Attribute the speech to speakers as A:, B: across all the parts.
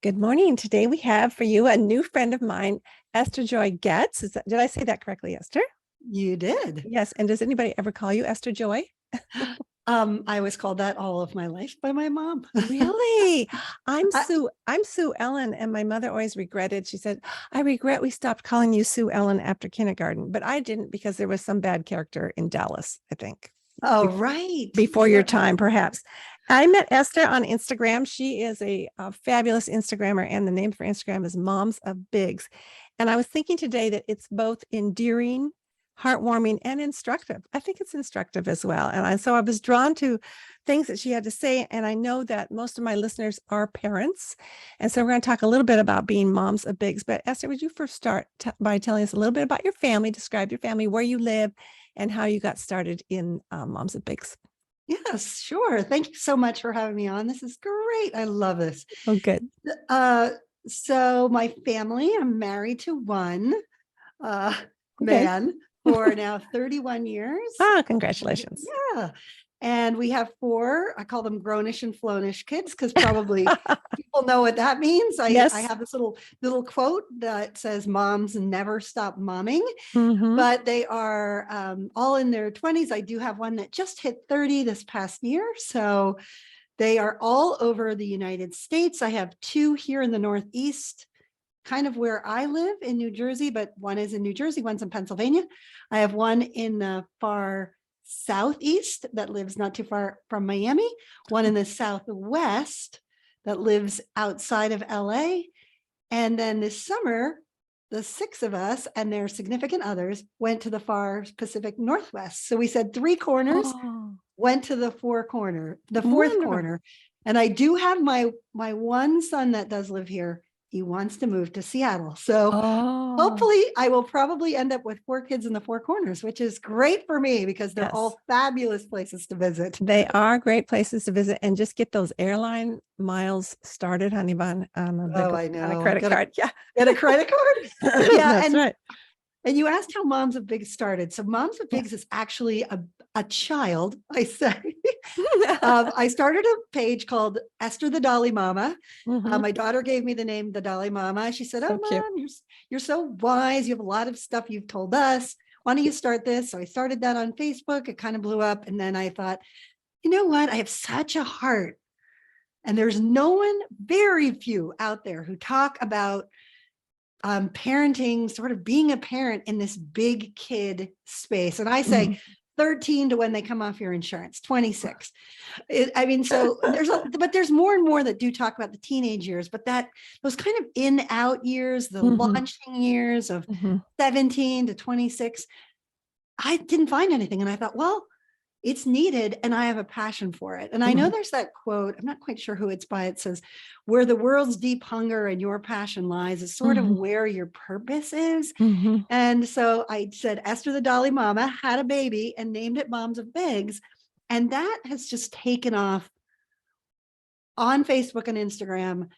A: Good morning. Today we have for you a new friend of mine, Esther Joy Goetz. Did I say that correctly, Esther?
B: You did.
A: Yes. And does anybody ever call you Esther Joy?
B: I was called that all of my life by my mom.
A: Really? I'm
B: I,
A: Sue. I'm Sue Ellen, and my mother always regretted. She said, "I regret we stopped calling you Sue Ellen after kindergarten," but I didn't because there was some bad character in Dallas, I think.
B: oh, right.
A: Before your
B: Yeah.
A: time, perhaps. I met Esther on Instagram. She is a fabulous Instagrammer, and the name for Instagram is Moms of Bigs. And I was thinking today that it's both endearing, heartwarming, and instructive. I think it's instructive as well. So I was drawn to things that she had to say. And I know that most of my listeners are parents. And so we're going to talk a little bit about being moms of bigs. But Esther, would you first start by telling us a little bit about your family, describe your family, where you live, and how you got started in Moms of Bigs?
B: Yes, sure. Thank you so much for having me on. This is great. I love this.
A: Oh, good.
B: Uh, so my family, I'm married to one uh,
A: Okay.
B: man for now 31 years.
A: Ah, congratulations.
B: Yeah. And we have four, I call them grownish and flownish kids because probably people know what that means. I
A: Yes.
B: have this little quote that says moms never stop momming,
A: Mm-hmm.
B: but they are all in their 20s. I do have one that just hit 30 this past year. So they are all over the United States. I have two here in the Northeast, kind of where I live in New Jersey, but one is in New Jersey, one's in Pennsylvania. I have one in the far southeast that lives not too far from Miami, one in the southwest that lives outside of LA. And then this summer, the six of us and their significant others went to the far Pacific Northwest. So we said three corners,
A: Oh,
B: went to the fourth
A: wonderful.
B: corner. And I do have my one son that does live here. He wants to move to Seattle. So
A: Oh,
B: hopefully I will probably end up with four kids in the four corners, which is great for me because they're
A: yes.
B: all fabulous places to visit.
A: They are great places to visit and just get those airline miles started, honey bun,
B: Oh, I
A: on a
B: know.
A: credit card. Yeah.
B: Get a credit card. Yeah.
A: That's right.
B: And you asked how Moms of Bigs started. So Moms of Bigs
A: Yes.
B: is actually a child, I say. I started a page called Esther the Dolly Mama.
A: Hmm.
B: My daughter gave me the name the Dolly Mama. She said, "Oh,
A: So cute.
B: Mom, you're so wise. You have a lot of stuff you've told us. Why don't you start this?" So I started that on Facebook. It kind of blew up. And then I thought, you know what? I have such a heart. And there's no one, very few out there who talk about parenting, sort of being a parent in this big kid space. And I say,
A: Mhm.
B: 13 to when they come off your insurance, 26. I mean, so but there's more and more that do talk about the teenage years, but those kind of in out years, the
A: Mhm.
B: launching years of
A: Mhm.
B: 17 to 26, I didn't find anything. And I thought, well, it's needed and I have a passion for it. And I know
A: Mhm.
B: there's that quote, I'm not quite sure who it's by. It says, "Where the world's deep hunger and your passion lies is sort of
A: Mhm.
B: where your purpose is."
A: Mhm.
B: And so I said, Esther the Dolly Mama had a baby and named it Moms of Bigs. And that has just taken off on Facebook and Instagram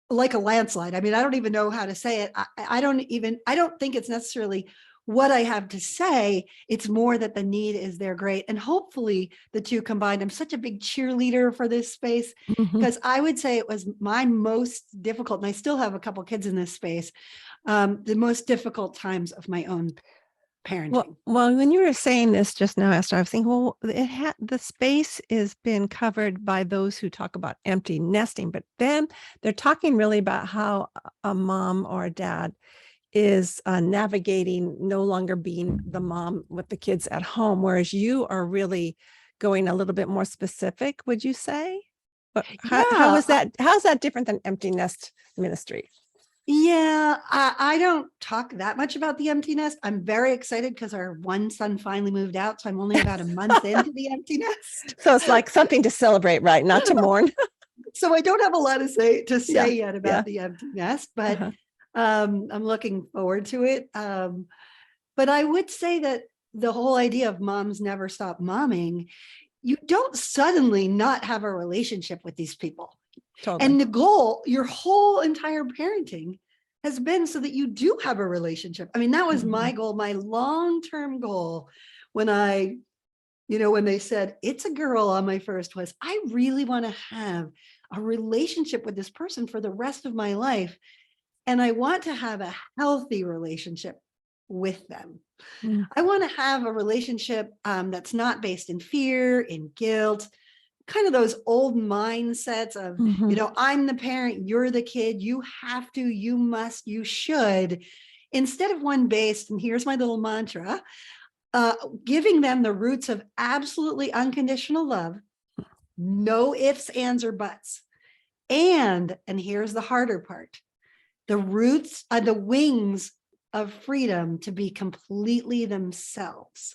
B: like a landslide. I mean, I don't even know how to say it. I don't think it's necessarily what I have to say. It's more that the need is there. Great. And hopefully the two combined. I'm such a big cheerleader for this space
A: Mhm.
B: because I would say it was my most difficult, and I still have a couple kids in this space, the most difficult times of my own parenting.
A: Well, when you were saying this just now, Esther, I was thinking, well, the space is been covered by those who talk about empty nesting, but then they're talking really about how a mom or a dad is navigating no longer being the mom with the kids at home, whereas you are really going a little bit more specific, would you say? But how
B: Yeah,
A: is that? How's that different than empty nest ministry?
B: yeah, I don't talk that much about the empty nest. I'm very excited because our one son finally moved out. So I'm only about a month into the empty nest.
A: So it's like something to celebrate, right? Not to mourn.
B: So I don't have a lot to
A: Yeah,
B: say yet
A: yeah.
B: about the empty nest, but
A: Uh-huh.
B: I'm looking forward to it. But I would say that the whole idea of moms never stop momming, you don't suddenly not have a relationship with these people.
A: Totally.
B: And the goal, your whole entire parenting has been so that you do have a relationship. I mean, that was my
A: Mhm.
B: goal, my long-term goal when when they said it's a girl on my first was I really want to have a relationship with this person for the rest of my life. And I want to have a healthy relationship with them.
A: Mm.
B: I want to have a relationship that's not based in fear, in guilt, kind of those old mindsets of,
A: Mhm.
B: I'm the parent, you're the kid, you have to, you must, you should, instead of one based, and here's my little mantra, giving them the roots of absolutely unconditional love, no ifs, ands, or buts. And here's the harder part, the roots are the wings of freedom to be completely themselves.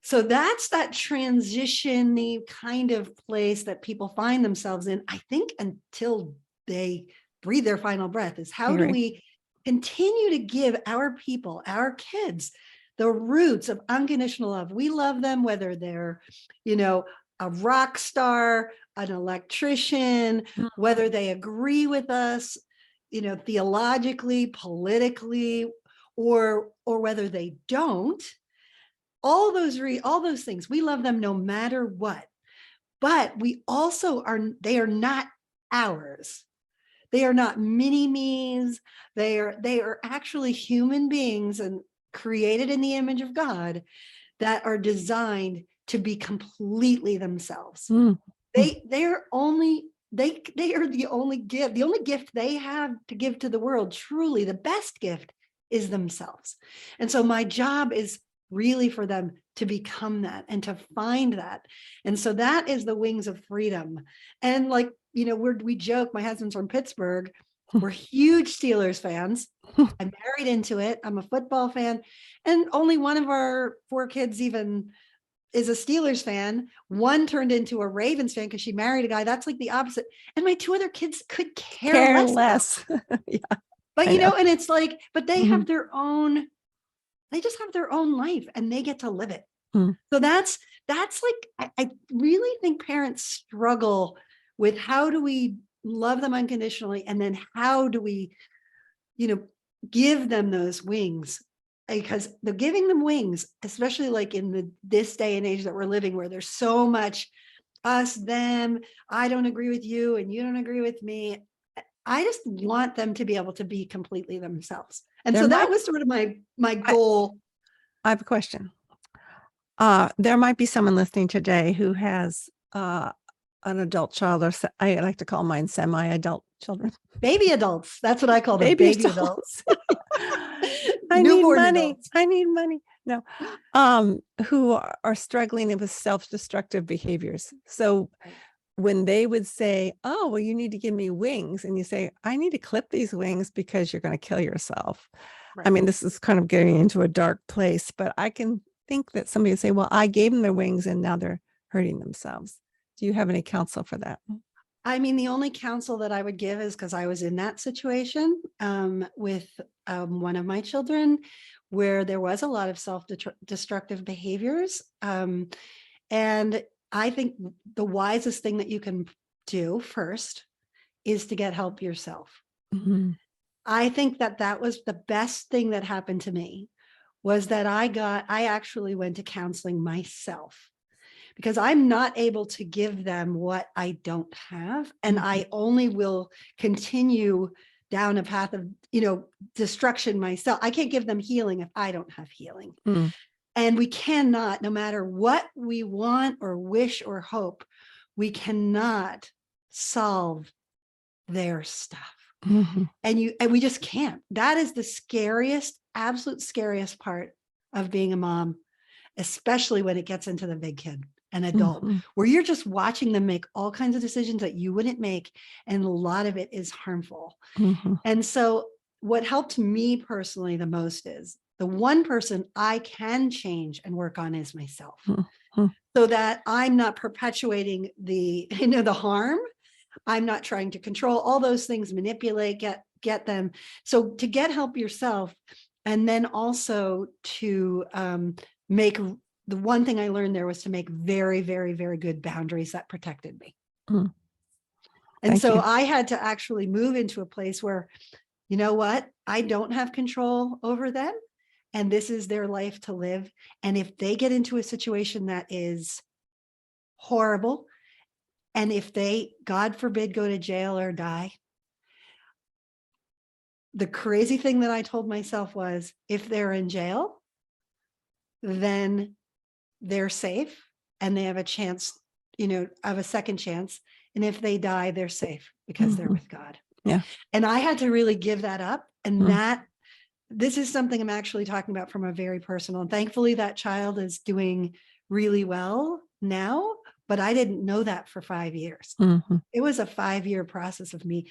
B: So that's that transition-y kind of place that people find themselves in, I think, until they breathe their final breath, is how do we continue to give our people, our kids, the roots of unconditional love? We love them, whether they're, a rock star, an electrician, whether they agree with us, theologically, politically, or whether they don't. All those things, we love them no matter what. But we also they are not ours. They are not mini me's. They are actually human beings and created in the image of God that are designed to be completely themselves.
A: Mm.
B: They are the only gift they have to give to the world. Truly, the best gift is themselves. And so my job is really for them to become that and to find that. And so that is the wings of freedom. And like, we joke, my husband's from Pittsburgh. We're huge Steelers fans. I'm married into it. I'm a football fan. And only one of our 4 kids even is a Steelers fan. One turned into a Ravens fan because she married a guy. That's like the opposite. And my 2 other kids could care less.
A: Yeah.
B: But, and it's like, but they
A: Mhm.
B: have they just have their own life and they get to live it.
A: Mm.
B: So that's like, I really think parents struggle with how do we love them unconditionally? And then how do we, give them those wings? Because they're giving them wings, especially like in this day and age that we're living, where there's so much us, them, I don't agree with you and you don't agree with me. I just want them to be able to be completely themselves. And
A: There
B: so that
A: might
B: was sort of my
A: I
B: goal.
A: I have a question. There might be someone listening today who has an adult child, or I like to call mine semi-adult children,
B: Baby adults. That's what I call them,
A: baby
B: baby adults.
A: I need
B: Newborn
A: money.
B: adults.
A: I need money. No, who are struggling with self-destructive behaviors. So
B: Right.
A: when they would say, "Oh, well, you need to give me wings," and you say, "I need to clip these wings because you're going to kill yourself." I
B: Right.
A: mean, this is kind of getting into a dark place, but I can think that somebody would say, "Well, I gave them their wings and now they're hurting themselves." Do you have any counsel for that?
B: I mean, the only counsel that I would give is because I was in that situation with one of my children where there was a lot of self-destructive behaviors. And I think the wisest thing that you can do first is to get help yourself.
A: Mhm.
B: I think that was the best thing that happened to me, was that I actually went to counseling myself, because I'm not able to give them what I don't have. And I only will continue down a path of, destruction myself. I can't give them healing if I don't have healing.
A: Mm.
B: And we cannot, no matter what we want or wish or hope, we cannot solve their stuff.
A: Mhm.
B: And we just can't. That is the scariest, absolute scariest part of being a mom, especially when it gets into the big kid, an adult,
A: Mhm.
B: where you're just watching them make all kinds of decisions that you wouldn't make. And a lot of it is harmful.
A: Mhm.
B: And so what helped me personally the most is the one person I can change and work on is myself,
A: Mhm.
B: so that I'm not perpetuating the harm. I'm not trying to control all those things, manipulate, get them. So to get help yourself, and then also to make, the one thing I learned there was to make very, very, very good boundaries that protected me.
A: Mm.
B: And
A: Thank
B: so
A: you.
B: I had to actually move into a place where, you know what, I don't have control over them, and this is their life to live. And if they get into a situation that is horrible, And if they, God forbid, go to jail or die, the crazy thing that I told myself was, if they're in jail, then they're safe and they have a chance, of a second chance. And if they die, they're safe because they're with God.
A: Yeah.
B: And I had to really give that up. And
A: Mm.
B: this is something I'm actually talking about from a very personal, and thankfully that child is doing really well now, but I didn't know that for 5 years.
A: Mm-hmm.
B: It was a 5-year process of me.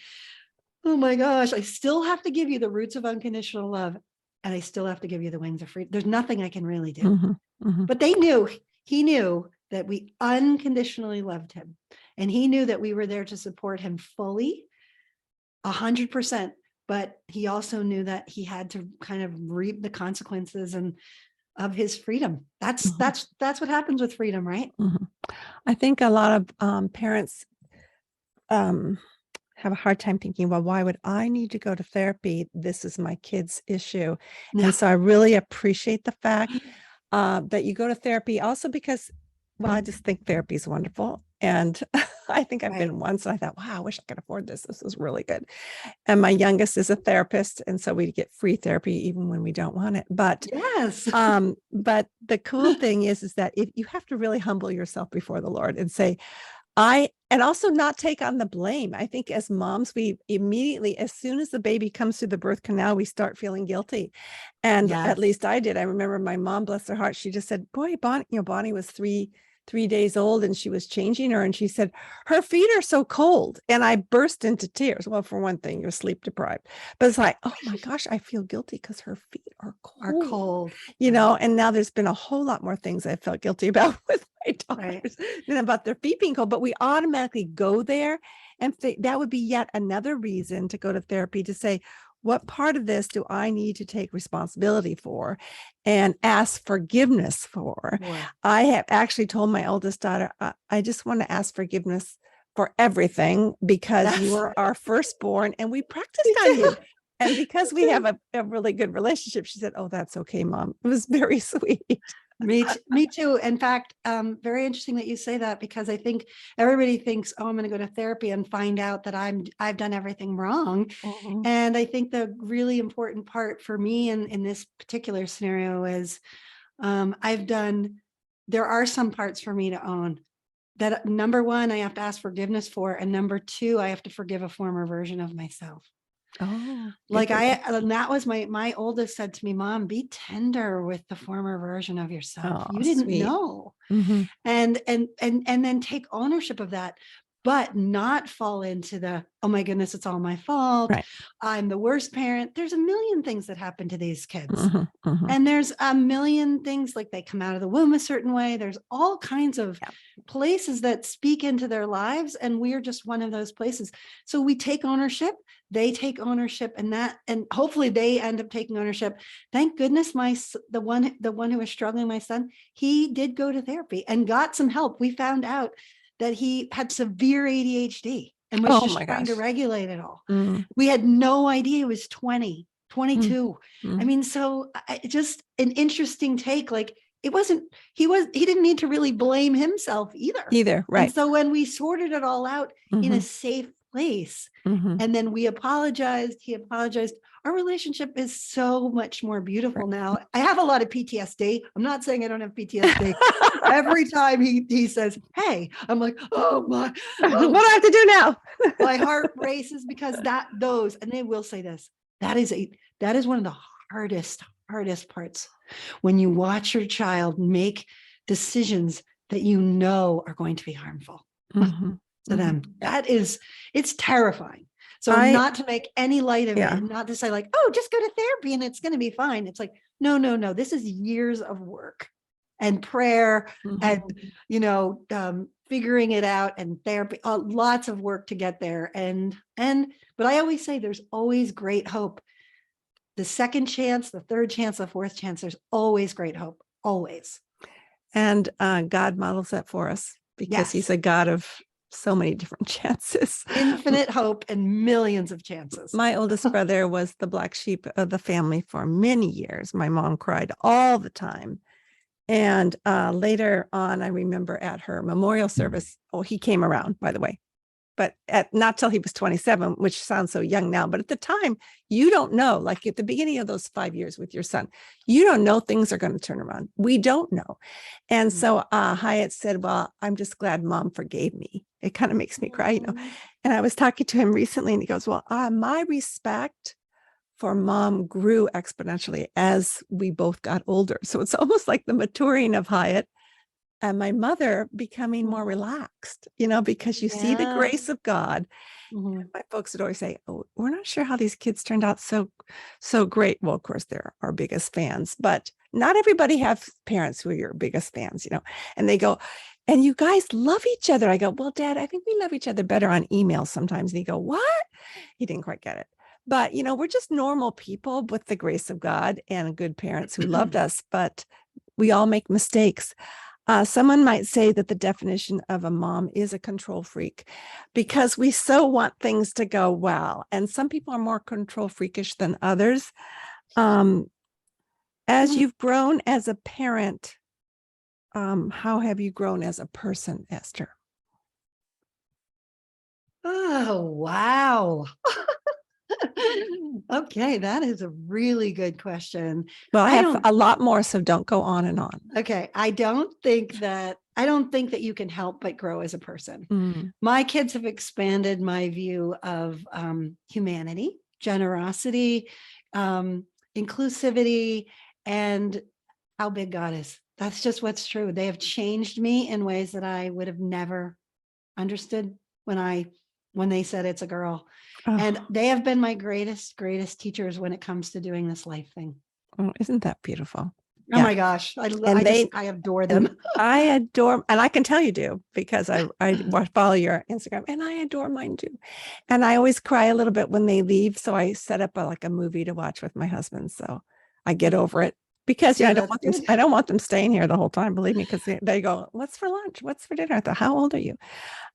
B: Oh my gosh, I still have to give you the roots of unconditional love, and I still have to give you the wings of freedom. There's nothing I can really do.
A: Mm-hmm. Mm-hmm.
B: But he knew that we unconditionally loved him. And he knew that we were there to support him fully, 100%. But he also knew that he had to kind of reap the consequences of his freedom. That's what happens with freedom, right?
A: Mm-hmm. I think a lot of parents have a hard time thinking, well, why would I need to go to therapy? This is my kid's issue.
B: No.
A: And so I really appreciate the fact that you go to therapy also because, well, I just think therapy is wonderful. And I think I've been once and I thought, wow, I wish I could afford this. This is really good. And my youngest is a therapist. And so we get free therapy even when we don't want it. But
B: yes.
A: But the cool thing is that if you have to really humble yourself before the Lord and say, and also not take on the blame. I think as moms, we immediately, as soon as the baby comes through the birth canal, we start feeling guilty. And at least I did. I remember my mom, bless her heart, she just said, boy, Bonnie was three days old and she was changing her. And she said, her feet are so cold. And I burst into tears. Well, for one thing, you're sleep deprived, but it's like, oh my gosh, I feel guilty because her feet are cold. And now there's been a whole lot more things I felt guilty about with my daughters than about their feet being cold, but we automatically go there. And that would be yet another reason to go to therapy, to say, what part of this do I need to take responsibility for and ask forgiveness for? I have actually told my oldest daughter, I just want to ask forgiveness for everything because you were our firstborn and we practiced on you. And because we have a really good relationship, she said, oh, that's okay, Mom. It was very sweet.
B: Me too. In fact, very interesting that you say that, because I think everybody thinks, oh, I'm going to go to therapy and find out that I've done everything wrong. Mm-hmm. And I think the really important part for me in this particular scenario is there are some parts for me to own. That number one, I have to ask forgiveness for, and number two, I have to forgive a former version of myself.
A: Oh,
B: and that was my oldest said to me, Mom, be tender with the former version of yourself. You didn't know. Mm-hmm. And then take ownership of that, but not fall into the, oh my goodness, it's all my fault. Right. I'm the worst parent. There's a million things that happen to these kids. Mm-hmm, mm-hmm. And there's a million things, like they come out of the womb a certain way. There's all kinds of places that speak into their lives. And we're just one of those places. So we take ownership. They take ownership, and hopefully they end up taking ownership. Thank goodness the one who was struggling, my son, he did go to therapy and got some help. We found out that he had severe ADHD and was just trying to regulate it all. Mm. We had no idea. He was 20, 22. Mm. I mean, so just an interesting take. Like, he didn't need to really blame himself either. Right. And so when we sorted it all out in a safe place, and then he apologized, our relationship is so much more beautiful now. I have a lot of PTSD. I'm not saying I don't have PTSD. Every time he says, hey, I'm like, oh my, what do I have to do now? My heart races, because and they will say this, that is one of the hardest parts, when you watch your child make decisions that are going to be harmful. Mm-hmm. To them. It's terrifying. So not to make any light of it, not to say like, oh, just go to therapy and it's going to be fine. It's like, no, this is years of work and prayer, and, figuring it out, and therapy, lots of work to get there. But I always say there's always great hope. The second chance, the third chance, the fourth chance, there's always great hope, always.
A: And God models that for us, because he's a God of so many different chances,
B: infinite hope, and millions of chances.
A: My oldest brother was the black sheep of the family for many years. My mom cried all the time. And later on, I remember at her memorial service, oh, he came around, by the way, but not till he was 27, which sounds so young now. But at the time, you don't know, like at the beginning of those 5 years with your son, you don't know things are going to turn around. We don't know. And so Hyatt said, well, I'm just glad mom forgave me. It kind of makes me cry, you know. And I was talking to him recently and he goes, well, my respect for mom grew exponentially as we both got older. So it's almost like the maturing of Hyatt and my mother becoming more relaxed, you know, because you see the grace of God. My folks would always say, oh, we're not sure how these kids turned out so great. Well, of course, they're our biggest fans, but not everybody has parents who are your biggest fans, you know, and they go, and you guys love each other. I go, well, Dad, I think we love each other better on email sometimes. And he go, what? He didn't quite get it. But, you know, we're just normal people with the grace of God and good parents who loved us, but we all make mistakes. Someone might say that the definition of a mom is a control freak because we so want things to go well. And some people are more control freakish than others. As you've grown as a parent, how have you grown as a person, Esther?
B: Oh, wow. Okay, that is a really good question.
A: Well, I have a lot more, so don't go on and on.
B: Okay, I don't think that you can help but grow as a person. My kids have expanded my view of humanity, generosity, inclusivity, and how big God is. That's just what's true. They have changed me in ways that I would have never understood when they said it's a girl. And they have been my greatest teachers when it comes to doing this life thing.
A: Oh, isn't that beautiful?
B: Oh my gosh. I adore them.
A: I adore, and I can tell you do, because I follow your Instagram and I adore mine too. And I always cry a little bit when they leave. So I set up a movie to watch with my husband. So I get over it because I don't want them staying here the whole time, believe me, because they go, what's for lunch? What's for dinner? I thought, how old are you?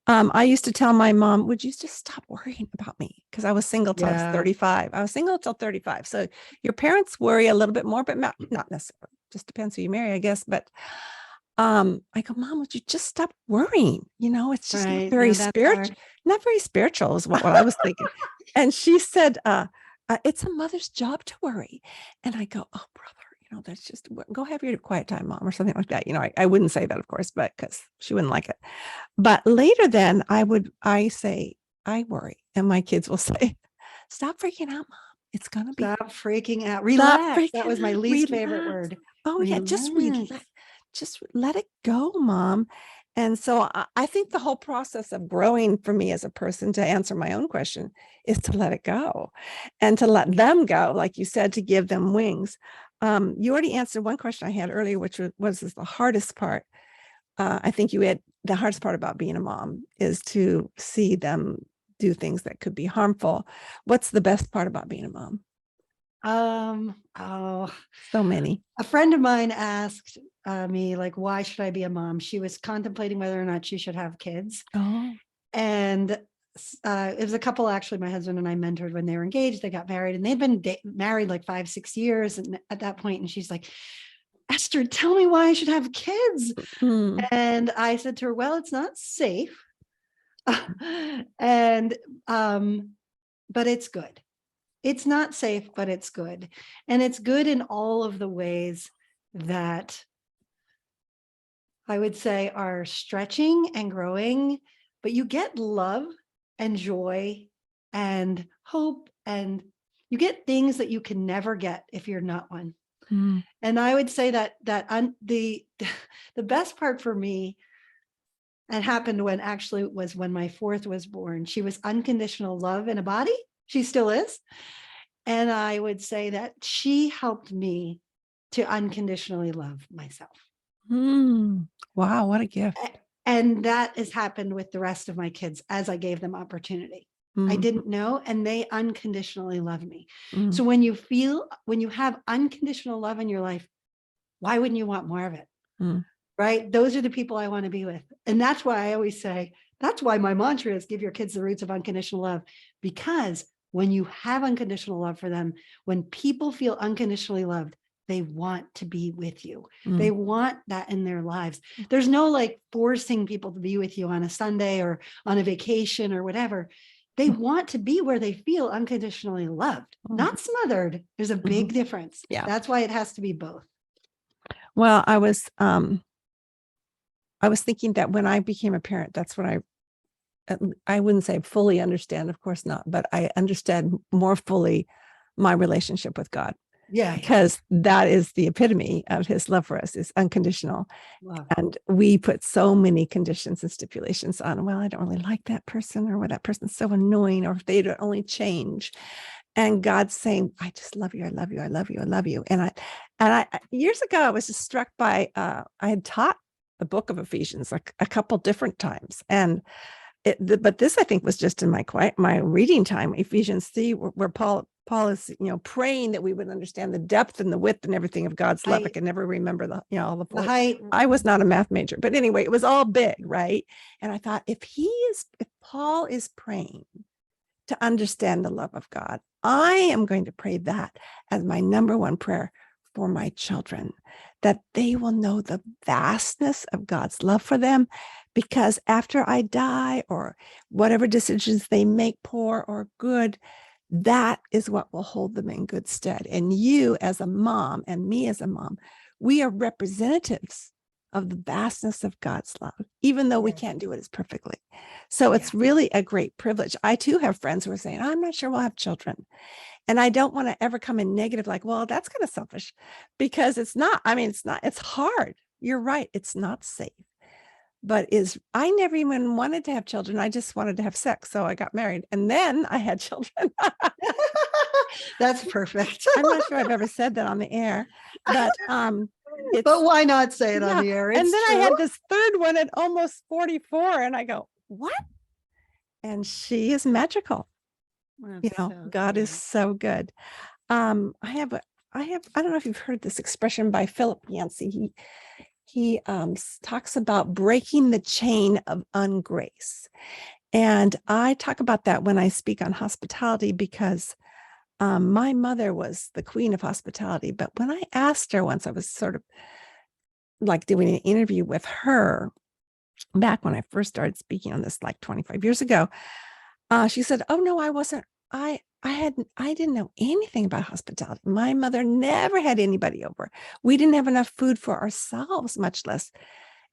A: I used to tell my mom, would you just stop worrying about me? Because I was single till I was 35. I was single till 35. So your parents worry a little bit more, but not necessarily. Just depends who you marry, I guess. But I go, Mom, would you just stop worrying? You know, it's just not very spiritual. Not very spiritual is what I was thinking. And she said, it's a mother's job to worry. And I go, oh, brother, you know, that's just go have your quiet time, Mom, or something like that. You know, I wouldn't say that, of course, but because she wouldn't like it. But later then I say, I worry. And my kids will say, stop freaking out, Mom. It's going to be.
B: Stop freaking out. Relax. That was my least favorite word.
A: Oh, yeah. Just let it go, Mom. And so I think the whole process of growing for me as a person, to answer my own question, is to let it go and to let them go, like you said, to give them wings. You already answered one question I had earlier, which was the hardest part. I think you had the hardest part about being a mom is to see them do things that could be harmful. What's the best part about being a mom? So many.
B: A friend of mine asked me, like, why should I be a mom? She was contemplating whether or not she should have kids. And it was a couple, actually, my husband and I mentored when they were engaged. They got married and they'd been married like 5-6 years. And at that point, and she's like, Esther, tell me why I should have kids. And I said to her, well, it's not safe. And but it's good. It's not safe, but it's good. And it's good in all of the ways that I would say are stretching and growing, but you get love and joy and hope, and you get things that you can never get if you're not one. And I would say that the best part for me, it happened when my fourth was born. She was unconditional love in a body. She still is. And I would say that she helped me to unconditionally love myself.
A: Wow, what a gift.
B: And that has happened with the rest of my kids as I gave them opportunity. I didn't know, and they unconditionally love me. So when you have unconditional love in your life, why wouldn't you want more of it? Right? Those are the people I want to be with. And that's why I always say, that's why my mantra is give your kids the roots of unconditional love. Because when you have unconditional love for them, when people feel unconditionally loved, they want to be with you.
A: Mm.
B: They want that in their lives. There's no like forcing people to be with you on a Sunday or on a vacation or whatever. They want to be where they feel unconditionally loved, not smothered. There's a big difference.
A: Yeah.
B: That's why it has to be both.
A: Well, I was thinking that when I became a parent, that's when I wouldn't say fully understand, of course not, but I understand more fully my relationship with God.
B: Yeah.
A: Because that is the epitome of his love for us, is unconditional.
B: Wow.
A: And we put so many conditions and stipulations on, well, I don't really like that person, or that person's so annoying, or if they'd only change. And God's saying, I just love you. I love you. I love you. I love you. And I years ago, I was just struck by, I had taught the book of Ephesians like a couple different times. And but this, I think, was just in my reading time, Ephesians 3, where Paul is, praying that we would understand the depth and the width and everything of God's love. I can never remember all the
B: height.
A: I was not a math major, but anyway, it was all big, right? And I thought, if Paul is praying to understand the love of God, I am going to pray that as my number one prayer for my children, that they will know the vastness of God's love for them, because after I die, or whatever decisions they make, poor or good, that is what will hold them in good stead. And you as a mom, and me as a mom, we are representatives of the vastness of God's love, even though we can't do it as perfectly. So it's really a great privilege. I too have friends who are saying, I'm not sure we'll have children. And I don't want to ever come in negative, like, well, that's kind of selfish, because it's not. I mean, it's hard. You're right. It's not safe. But I never even wanted to have children. I just wanted to have sex. So I got married, and then I had children.
B: That's perfect.
A: I'm not sure I've ever said that on the air, but
B: why not say it on the air?
A: And then I had this third one at almost 44, and I go, what? And she is magical. God is so good. I don't know if you've heard this expression by Philip Yancey. He talks about breaking the chain of ungrace. And I talk about that when I speak on hospitality, because my mother was the queen of hospitality. But when I asked her once, I was sort of like doing an interview with her back when I first started speaking on this, like 25 years ago. She said, oh, no, I wasn't. I didn't know anything about hospitality. My mother never had anybody over. We didn't have enough food for ourselves, much less.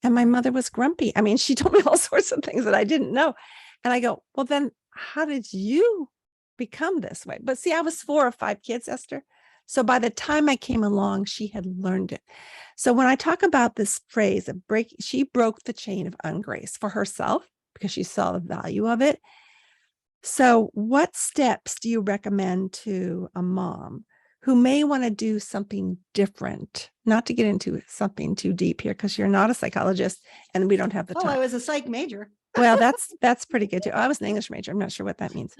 A: And my mother was grumpy. I mean, she told me all sorts of things that I didn't know. And I go, well, then how did you become this way? But see, I was 4 or 5 kids, Esther. So by the time I came along, she had learned it. So when I talk about this phrase of she broke the chain of ungrace for herself, because she saw the value of it. So what steps do you recommend to a mom who may want to do something different? Not to get into something too deep here, because you're not a psychologist and we don't have the time.
B: I was a psych major.
A: Well, that's pretty good too. I was an English major. I'm not sure what that means.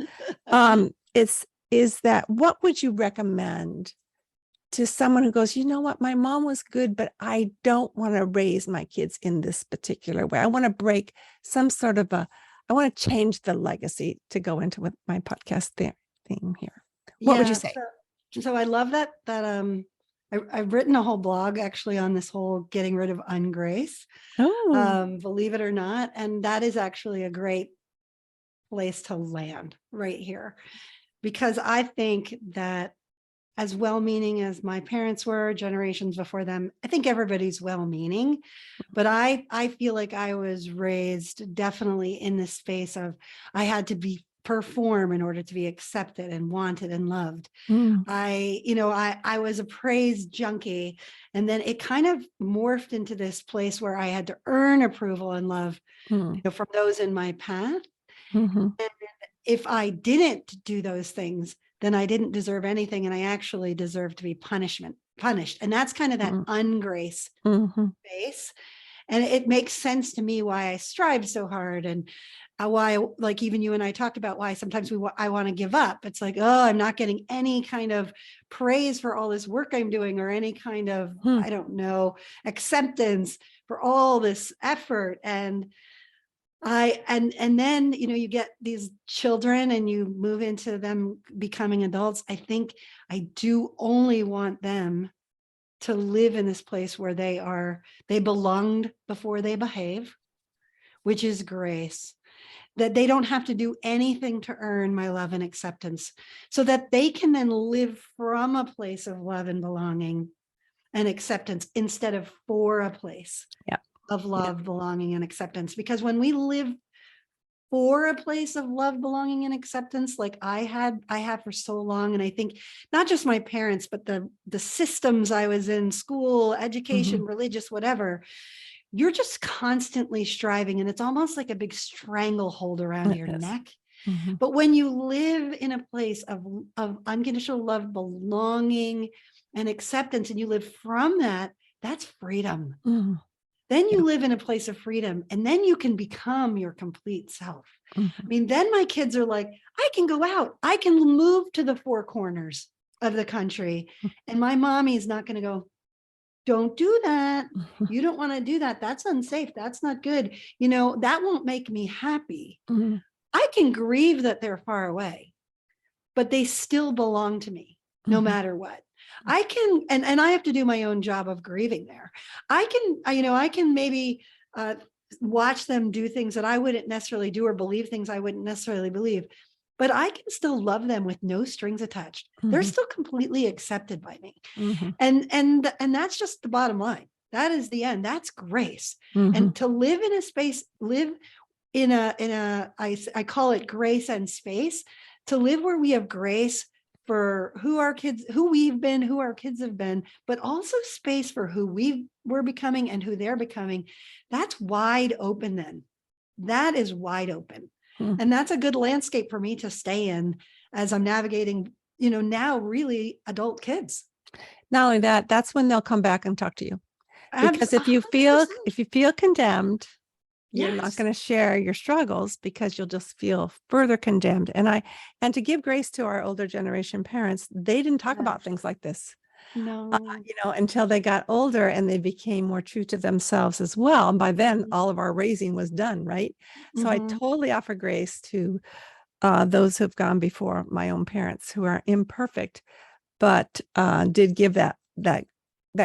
A: Is that, what would you recommend to someone who goes, you know what, my mom was good, but I don't want to raise my kids in this particular way. I want to break some sort of I want to change the legacy, to go into with my podcast theme here. What would you say?
B: So I love that I've written a whole blog actually on this whole getting rid of ungrace. Believe it or not. And that is actually a great place to land right here, because I think that, as well-meaning as my parents were, generations before them, I think everybody's well-meaning, but I feel like I was raised definitely in this space of I had to perform in order to be accepted and wanted and loved. I was a praise junkie, and then it kind of morphed into this place where I had to earn approval and love, from those in my path. And if I didn't do those things, then I didn't deserve anything, and I actually deserved to be punished. And that's kind of that ungrace space. And it makes sense to me why I strive so hard, and why, like even you and I talked about, why sometimes I want to give up. It's like, oh, I'm not getting any kind of praise for all this work I'm doing, or any kind of, I don't know, acceptance for all this effort. And then, you get these children and you move into them becoming adults. I think I do only want them to live in this place where they belonged before they behave, which is grace, that they don't have to do anything to earn my love and acceptance, so that they can then live from a place of love and belonging and acceptance instead of for a place of love, belonging, and acceptance. Because when we live for a place of love, belonging, and acceptance, like I have for so long, and I think not just my parents, but the systems I was in, school, education, religious, whatever, you're just constantly striving, and it's almost like a big stranglehold around your neck. But when you live in a place of unconditional love, belonging, and acceptance, and you live from that, that's freedom. Then you live in a place of freedom, and then you can become your complete self. I mean, then my kids are like, I can go out, I can move to the four corners of the country, and my mommy's not going to go, don't do that. You don't want to do that. That's unsafe. That's not good. You know, that won't make me happy. I can grieve that they're far away, but they still belong to me no matter what. I can, and I have to do my own job of grieving there. I can maybe watch them do things that I wouldn't necessarily do, or believe things I wouldn't necessarily believe, but I can still love them with no strings attached. They're still completely accepted by me. And that's just the bottom line. That is the end. That's grace. And to live in a space, live in I call it grace and space, to live where we have grace for who we've been, who our kids have been, but also space for who we're becoming and who they're becoming. That's wide open then. That is wide open. And that's a good landscape for me to stay in as I'm navigating, now really adult kids.
A: Not only that, that's when they'll come back and talk to you. Because if you feel condemned, you're not going to share your struggles, because you'll just feel further condemned. And to give grace to our older generation parents, they didn't talk about things like this.
B: No.
A: Until they got older and they became more true to themselves as well. And by then, all of our raising was done, right? So I totally offer grace to those who've gone before my own parents, who are imperfect, but did give that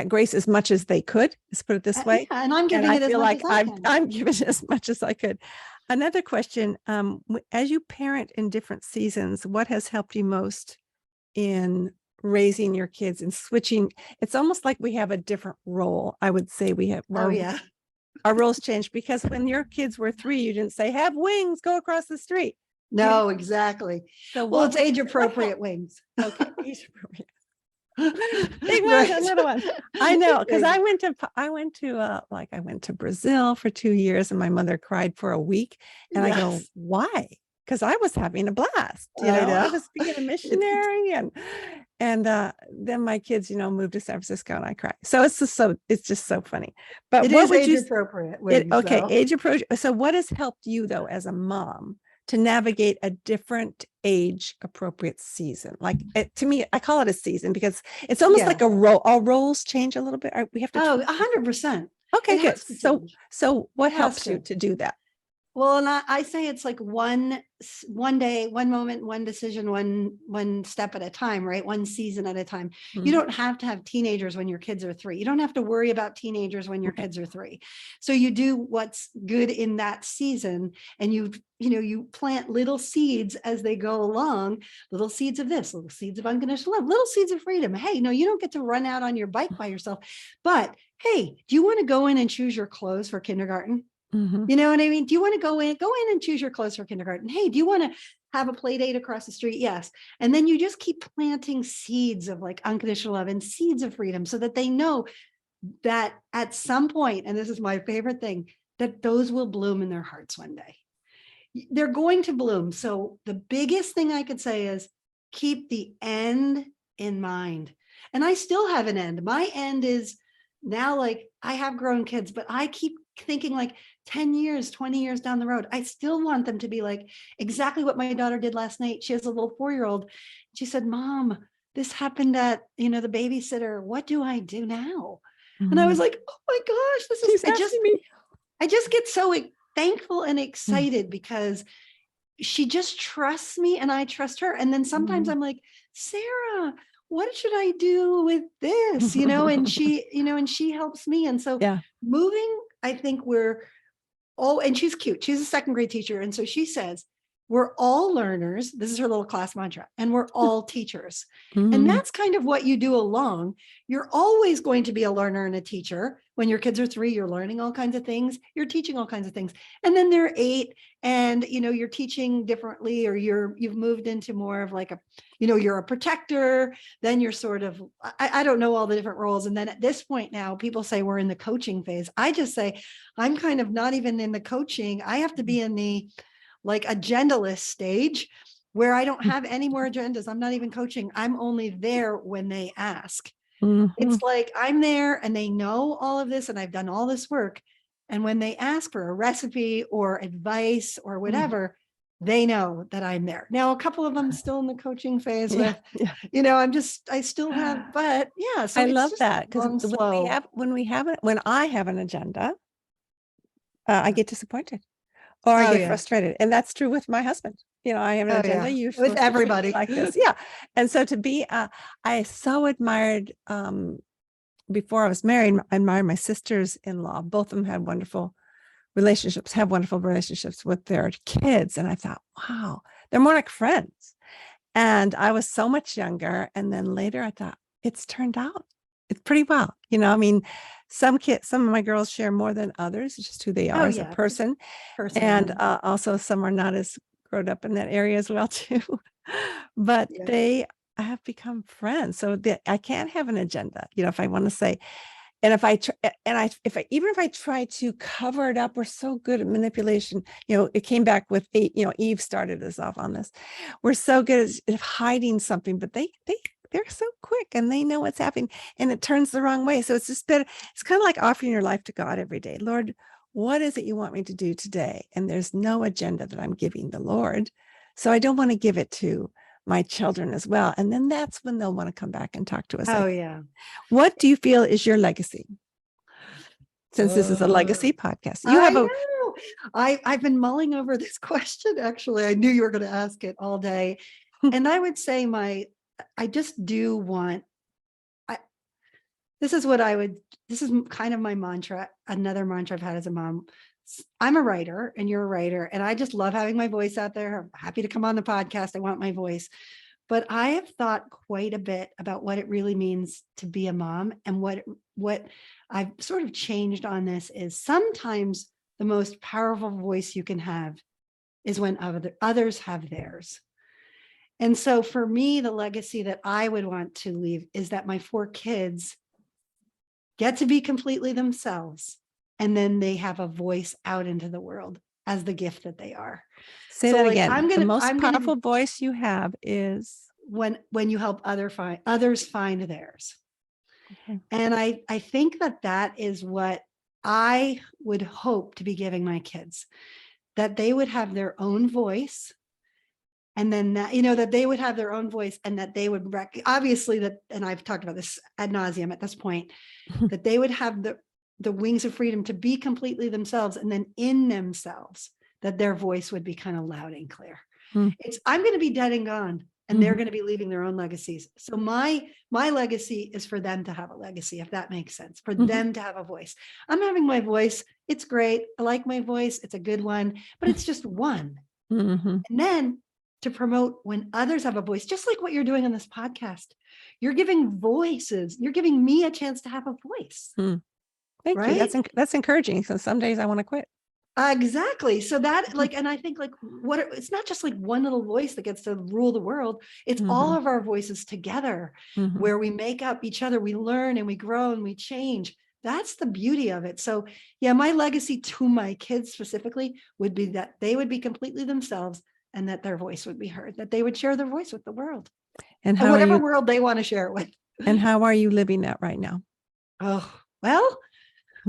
A: grace as much as they could. Let's put it this way.
B: And I'm giving it as much as I can.
A: I'm giving it as much as I could. Another question: as you parent in different seasons, what has helped you most in raising your kids and switching? It's almost like we have a different role. I would say we have our roles changed, because when your kids were 3, you didn't say, have wings, go across the street.
B: No, exactly. So it's age appropriate wings.
A: Okay, age appropriate. Big one, another one. I know, because I went to Brazil for 2 years, and my mother cried for a week, and I go, why? Because I was having a blast. I was being a missionary, and then my kids, moved to San Francisco, and I cried. So it's just so funny. But
B: it is age appropriate.
A: Age appropriate. So what has helped you though, as a mom, to navigate a different age appropriate season? Like, to me, I call it a season, because it's almost like a role. Our roles change a little bit. We have to.
B: 100%.
A: Okay, good. So what helps you to do that?
B: Well, and I say it's like one day, one moment, one decision, one step at a time, right? One season at a time. You don't have to have teenagers when your kids are 3. You don't have to worry about teenagers when your kids are 3. So you do what's good in that season, and you plant little seeds as they go along, little seeds of this, little seeds of unconditional love, little seeds of freedom. Hey, you don't get to run out on your bike by yourself, but hey, do you want to go in and choose your clothes for kindergarten? You know what I mean? Do you want to go in and choose your clothes for kindergarten? Hey, do you want to have a play date across the street? Yes. And then you just keep planting seeds of like unconditional love and seeds of freedom, so that they know that at some point, and this is my favorite thing, that those will bloom in their hearts one day. They're going to bloom. So the biggest thing I could say is keep the end in mind. And I still have an end. My end is now, like, I have grown kids, but I keep thinking like 10 years, 20 years down the road, I still want them to be like exactly what my daughter did last night. She has a little 4-year-old. She said, Mom, this happened at, the babysitter. What do I do now? And I was like, oh my gosh, this is, I just get so thankful and excited because she just trusts me and I trust her. And then sometimes I'm like, Sarah, what should I do with this? And she helps me. And so
A: Yeah.
B: moving, I think and she's cute. She's a second grade teacher. And so she says, we're all learners. This is her little class mantra, and we're all teachers. And
A: Mhm.
B: that's kind of what you do along. You're always going to be a learner and a teacher. When your kids are 3, you're learning all kinds of things. You're teaching all kinds of things. And then they're 8 and, you're teaching differently, or you've moved into more of like you're a protector. Then you're sort of, I don't know all the different roles. And then at this point now, people say we're in the coaching phase. I just say, I'm kind of not even in the coaching. I have to be in the like agendaless stage where I don't have any more agendas. I'm not even coaching. I'm only there when they ask.
A: Mhm.
B: It's like I'm there and they know all of this and I've done all this work. And when they ask for a recipe or advice or whatever, they know that I'm there. Now, a couple of them still in the coaching phase
A: Yeah.
B: with,
A: Yeah.
B: I still have, but yeah, so
A: I
B: it's
A: love
B: just
A: that because
B: long, slow.
A: when I have an agenda, I get disappointed or I
B: Oh,
A: get
B: yeah.
A: frustrated. And that's true with my husband. I have an
B: Oh,
A: agenda.
B: yeah.
A: You're
B: With
A: supposed to treat me
B: everybody.
A: like this. Yeah. And so I so admired, before I was married, I admired my sisters-in-law. Both of them had have wonderful relationships with their kids. And I thought, wow, they're more like friends. And I was so much younger. And then later I thought, it's turned out it's pretty well. I mean, some of my girls share more than others. It's just who they are
B: Oh,
A: as a
B: yeah. Just
A: person. And
B: personality.
A: also some are not as grown up in that area as well too. But
B: Yeah.
A: they have become friends. So that I can't have an agenda, if I want to say, and if I try, and I if I even if I try to cover it up, we're so good at manipulation. It came back with Eve started us off on this. We're so good at hiding something, but they're so quick and they know what's happening and it turns the wrong way. So it's just better. It's kind of like offering your life to God every day. Lord, what is it you want me to do today? And there's no agenda that I'm giving the Lord. So I don't want to give it to my children as well. And then that's when they'll want to come back and talk to us.
B: Oh, yeah.
A: What do you feel is your legacy? Since this is a legacy podcast, you
B: I
A: have a
B: know. I've been mulling over this question. Actually, I knew you were going to ask it all day. And I would say I just do want, this is kind of my mantra. Another mantra I've had as a mom. I'm a writer and you're a writer, and I just love having my voice out there. I'm happy to come on the podcast. I want my voice. But I have thought quite a bit about what it really means to be a mom, and what I've sort of changed on this is sometimes the most powerful voice you can have is when others have theirs. And so for me, the legacy that I would want to leave is that my 4 kids get to be completely themselves, and then they have a voice out into the world as the gift that they are.
A: say
B: So
A: that
B: like
A: again. The most
B: I'm gonna
A: powerful voice you have is
B: when you help others find theirs.
A: okay.
B: And I think that is what I would hope to be giving my kids, that they would have their own voice. And then that they would have their own voice, and that they would obviously that, and I've talked about this ad nauseum at this point, that they would have the wings of freedom to be completely themselves, and then in themselves, that their voice would be kind of loud and clear. I'm going to be dead and gone, and they're going to be leaving their own legacies. So my legacy is for them to have a legacy, if that makes sense, for them to have a voice. I'm having my voice. It's great. I like my voice. It's a good one, but it's just one.
A: Mm-hmm.
B: And then to promote when others have a voice, just like what you're doing on this podcast, you're giving voices. You're giving me a chance to have a voice.
A: Thank you.
B: Right?
A: That's encouraging. So some days I want to quit.
B: Exactly. So that and I think it's not just like one little voice that gets to rule the world. It's all of our voices together where we make up each other. We learn and we grow and we change. That's the beauty of it. So yeah, my legacy to my kids specifically would be that they would be completely themselves, and that their voice would be heard, that they would share their voice with the world,
A: And
B: and whatever world they want to share it with.
A: And how are you living that right now?
B: Oh, well,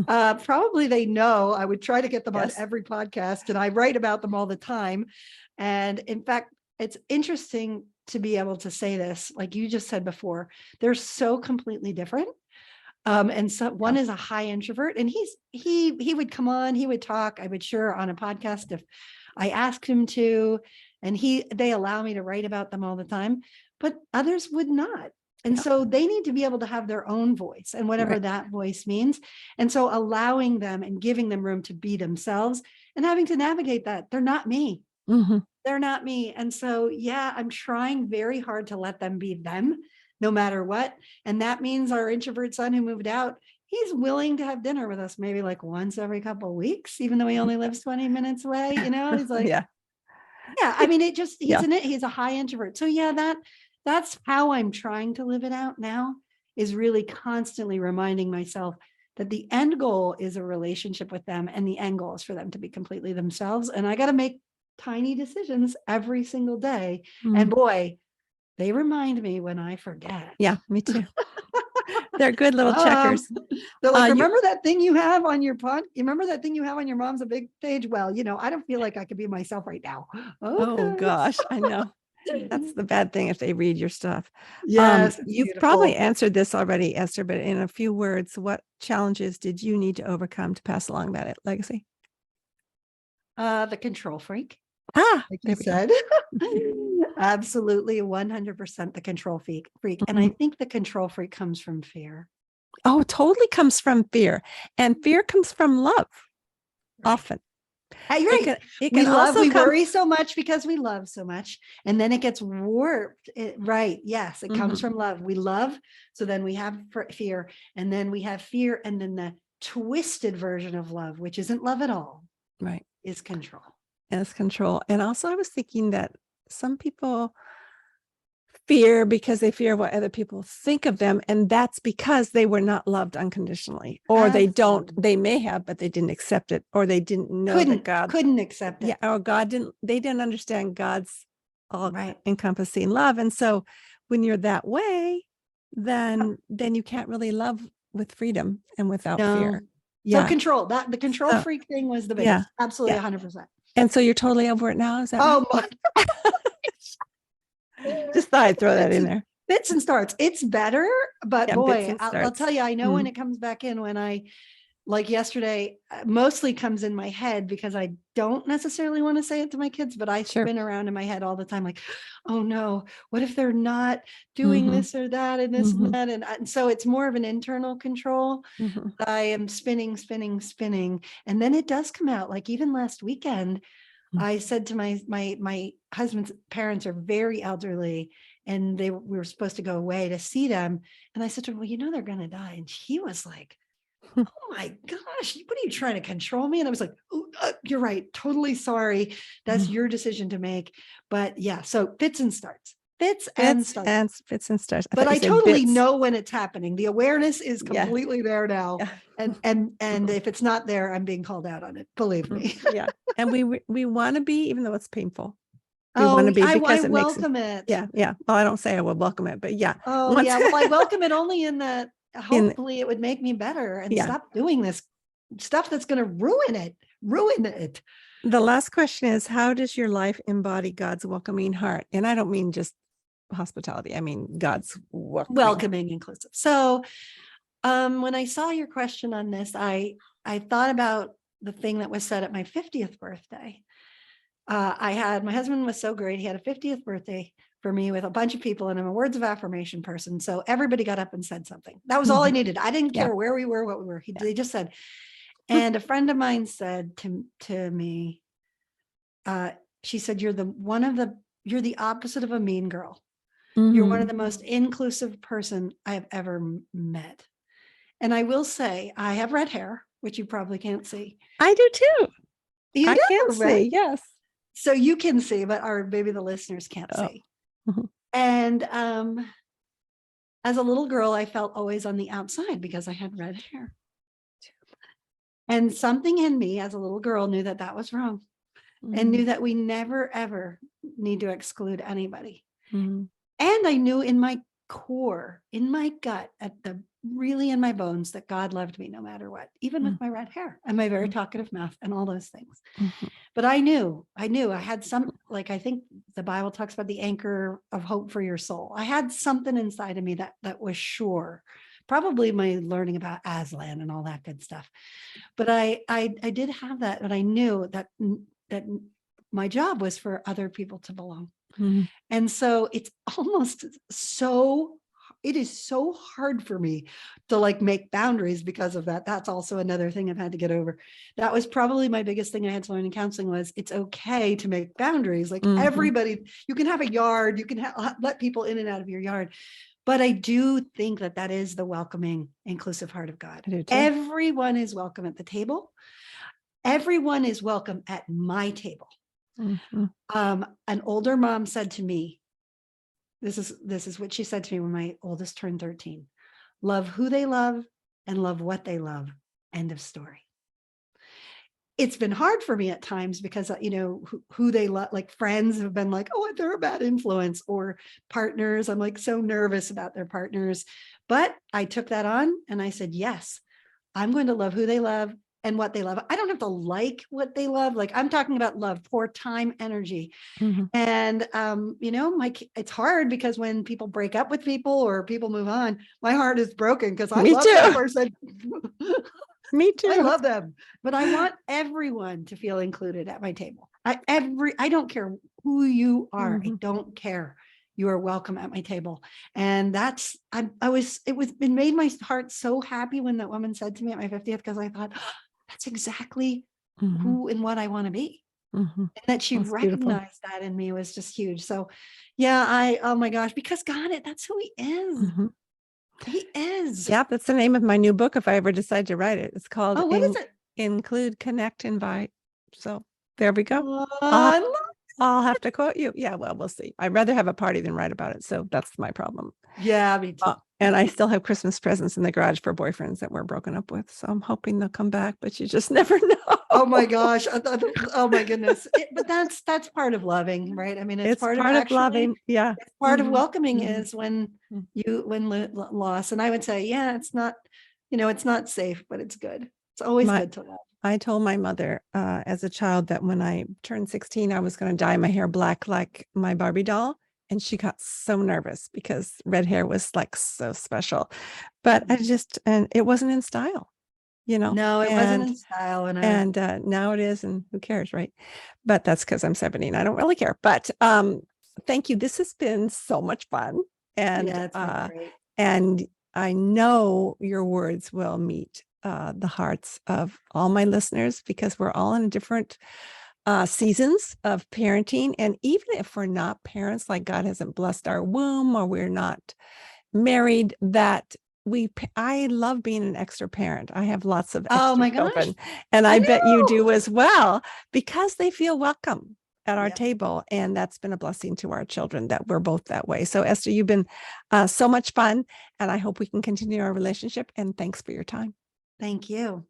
B: probably they know. I would try to get them on every podcast, and I write about them all the time. And in fact, it's interesting to be able to say this, like you just said before, they're so completely different. And so one is a high introvert, and he would come on, he would talk, I would share on a podcast if I asked him to, and they allow me to write about them all the time, but others would not. And
A: Yeah.
B: so they need to be able to have their own voice and whatever
A: Right.
B: that voice means. And so allowing them and giving them room to be themselves and having to navigate that. They're not me.
A: Mhm.
B: They're not me. And so, yeah, I'm trying very hard to let them be them no matter what. And that means our introvert son who moved out, he's willing to have dinner with us maybe like once every couple of weeks, even though he only lives 20 minutes away. He's like,
A: Yeah.
B: yeah, I mean, he's
A: Yeah.
B: he's a high introvert. So yeah, that's how I'm trying to live it out now, is really constantly reminding myself that the end goal is a relationship with them, and the end goal is for them to be completely themselves. And I got to make tiny decisions every single day. And
A: Mm.
B: boy, they remind me when I forget.
A: Yeah, me too. They're good little
B: Um,
A: checkers.
B: They're like,
A: You
B: remember that thing you have on your you remember that thing you have on your Mom's a Big page? Well, I don't feel like I could be myself right now.
A: Oh
B: Okay.
A: gosh, I know. That's the bad thing if they read your stuff.
B: Yes, it's
A: You've probably
B: beautiful.
A: answered this already, Esther, but in a few words, what challenges did you need to overcome to pass along that legacy?
B: The control freak, like
A: There
B: you
A: we go.
B: said. Absolutely 100% the control freak. And I
A: Mhm.
B: think the control freak comes from fear.
A: Oh, totally comes from fear. And fear comes from love
B: Right.
A: often.
B: You're right.
A: It can also
B: We
A: come.
B: worry so much because we love so much. And then it gets warped. Right. Yes. It comes
A: Mhm.
B: from love. We love. So then we have fear. And then we have fear. And then the twisted version of love, which isn't love at all,
A: Right.
B: is control.
A: As control. And also I was thinking that some people fear because they fear what other people think of them. And that's because they were not loved unconditionally, or
B: Absolutely.
A: they may have, but they didn't accept it, or they didn't know that God,
B: Couldn't accept it.
A: or they didn't understand God's all
B: Right.
A: encompassing love. And so when you're that way, then you can't really love with freedom and without fear.
B: No. So
A: Yeah.
B: control, the control
A: So,
B: freak thing was the
A: yeah.
B: biggest. Absolutely
A: Yeah.
B: 100%.
A: And so you're totally over it now. Is that right?
B: Oh my.
A: Just thought I'd throw that
B: Fits
A: in
B: and,
A: there.
B: fits and starts. It's better, but
A: Yeah. Bits
B: boy,
A: and
B: I'll
A: starts.
B: tell you, I know when it comes back in, when I, like yesterday, mostly comes in my head because I don't necessarily want to say it to my kids, but I
A: Sure.
B: spin around in my head all the time, like, oh no, what if they're not doing
A: Mhm.
B: this or that and this and that? And so it's more of an internal control.
A: Mhm.
B: I am spinning, spinning, spinning. And then it does come out. Like even last weekend,
A: Mm.
B: I said to my husband's parents are very elderly, and we were supposed to go away to see them. And I said to him, well, they're going to die. And he was like, oh my gosh, what are you trying to control me? And I was like, you're right. Totally sorry. That's your decision to make. But yeah, so fits and starts. Fits and starts.
A: Fits and starts.
B: But
A: thought
B: I
A: you said
B: totally
A: bits.
B: know when it's happening. The awareness is
A: Yeah.
B: completely there now.
A: Yeah.
B: And if it's not there, I'm being called out on it. Believe me.
A: Yeah. And we want to be, even though it's painful. We want
B: Oh,
A: to be
B: I
A: because it makes it.
B: welcome it.
A: Yeah. Yeah. Well, I don't say I will welcome it, but yeah.
B: Oh, yeah. Well, I welcome it only in that hopefully it would make me better and stop doing this stuff that's going to ruin it.
A: The last question is, how does your life embody God's welcoming heart? And I don't mean just hospitality. I mean God's
B: welcoming, inclusive. So when I saw your question on this, I thought about the thing that was said at my 50th birthday. My husband was so great. He had a 50th birthday for me with a bunch of people, and I'm a words of affirmation person. So everybody got up and said something. That was all I needed. I didn't care where we were, what we were. They just said. And a friend of mine said to me, she said, you're the opposite of a mean girl. You're one of the most inclusive person I have ever met. And I will say, I have red hair, which you probably can't see.
A: I do too.
B: You
A: I can see, yes.
B: So you can see, but maybe the listeners can't see. And as a little girl, I felt always on the outside because I had red hair. And something in me as a little girl knew that was wrong, and knew that we never, ever need to exclude anybody. And I knew in my core, in my gut, really in my bones, that God loved me no matter what, even with my red hair and my very talkative mouth and all those things. But I knew I had some, like, I think the Bible talks about the anchor of hope for your soul. I had something inside of me that was sure, probably my learning about Aslan and all that good stuff. But I did have that, and I knew that my job was for other people to belong. And so it's almost so it is so hard for me to like make boundaries because of that. That's also another thing I've had to get over. That was probably my biggest thing I had to learn in counseling was it's okay to make boundaries. Like everybody, you can have a yard, you can let people in and out of your yard. But I do think that that is the welcoming, inclusive heart of God. Everyone is welcome at the table. Everyone is welcome at my table. An older mom said to me, this is what she said to me when my oldest turned 13. Love who they love and love what they love. End of story. It's been hard for me at times because, you know, who they love, like friends have been like, oh, they're a bad influence, or partners. I'm like so nervous about their partners. But I took that on and I said, yes, I'm going to love who they love and what they love. I don't have to like what they love. Like I'm talking about love, pour time, energy. And, you know, it's hard because when people break up with people or people move on, my heart is broken because I love that person.
A: Me too.
B: I love them, but I want everyone to feel included at my table. I don't care who you are. I don't care. You are welcome at my table. And it made my heart so happy when that woman said to me at my 50th, because I thought, oh, that's exactly who and what I want to be. And that she recognized that in me was just huge. So yeah, oh my gosh, because God, that's who he is. He is.
A: Yeah, that's the name of my new book if I ever decide to write it. It's called
B: what is it?
A: Include, Connect, Invite. So there we go.
B: I love
A: I'll have to quote you. Yeah, well, we'll see. I'd rather have a party than write about it. So that's my problem.
B: Yeah, me too.
A: And I still have Christmas presents in the garage for boyfriends that we're broken up with. So I'm hoping they'll come back, but you just never know.
B: Oh my gosh. Oh my goodness. But that's part of loving, right? I mean, it's part of
A: loving. Yeah.
B: It's part of welcoming is when loss. And I would say, yeah, it's not, you know, it's not safe, but it's good. It's always good to love.
A: I told my mother as a child that when I turned 16, I was going to dye my hair black like my Barbie doll. And she got so nervous because red hair was like so special. But and it wasn't in style, you know?
B: No, it wasn't in style.
A: And now it is. And who cares, right? But that's because I'm 70 and I don't really care. But thank you. This has been so much fun. And,
B: yeah, it's been great.
A: And I know your words will meet the hearts of all my listeners because we're all in different seasons of parenting. And even if we're not parents, like God hasn't blessed our womb or we're not married, I love being an extra parent. I have lots of extra children, and I bet you do as well, because they feel welcome at our table. And that's been a blessing to our children that we're both that way. So Esther, you've been so much fun, and I hope we can continue our relationship, and thanks for your time.
B: Thank you.